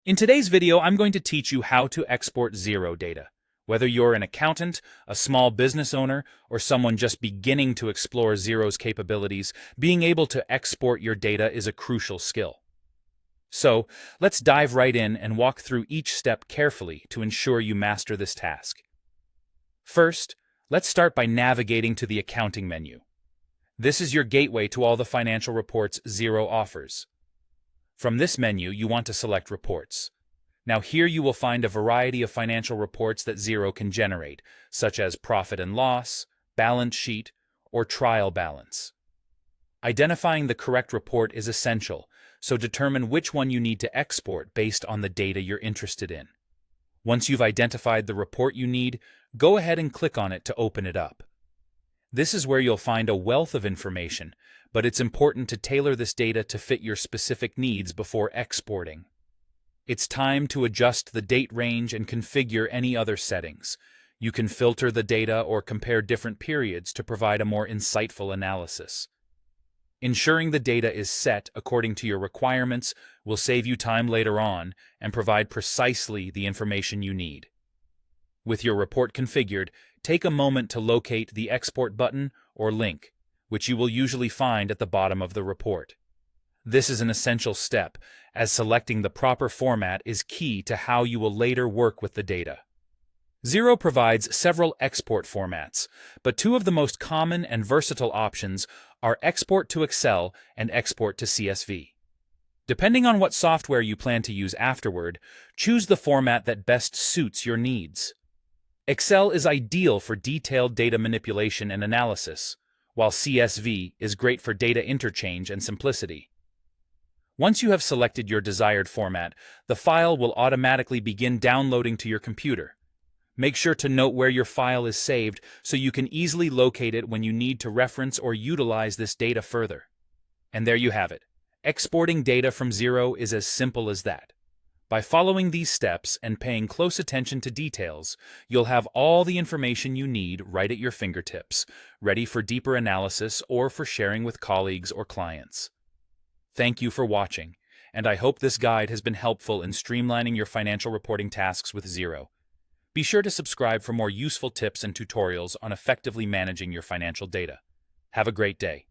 In today's video, I'm going to teach you how to export Xero data. Whether you're an accountant, a small business owner, or someone just beginning to explore Xero's capabilities, being able to export your data is a crucial skill. So, let's dive right in and walk through each step carefully to ensure you master this task. First, let's start by navigating to the accounting menu. This is your gateway to all the financial reports Xero offers. From this menu, you want to select Reports. Now here you will find a variety of financial reports that Xero can generate, such as profit and loss, balance sheet, or trial balance. Identifying the correct report is essential, so determine which one you need to export based on the data you're interested in. Once you've identified the report you need, go ahead and click on it to open it up. This is where you'll find a wealth of information, but it's important to tailor this data to fit your specific needs before exporting. It's time to adjust the date range and configure any other settings. You can filter the data or compare different periods to provide a more insightful analysis. Ensuring the data is set according to your requirements will save you time later on and provide precisely the information you need. With your report configured, take a moment to locate the Export button or link, which you will usually find at the bottom of the report. This is an essential step, as selecting the proper format is key to how you will later work with the data. Xero provides several export formats, but two of the most common and versatile options are Export to Excel and Export to CSV. Depending on what software you plan to use afterward, choose the format that best suits your needs. Excel is ideal for detailed data manipulation and analysis, while CSV is great for data interchange and simplicity. Once you have selected your desired format, the file will automatically begin downloading to your computer. Make sure to note where your file is saved so you can easily locate it when you need to reference or utilize this data further. And there you have it. Exporting data from Xero is as simple as that. By following these steps and paying close attention to details, you'll have all the information you need right at your fingertips, ready for deeper analysis or for sharing with colleagues or clients. Thank you for watching, and I hope this guide has been helpful in streamlining your financial reporting tasks with Xero. Be sure to subscribe for more useful tips and tutorials on effectively managing your financial data. Have a great day.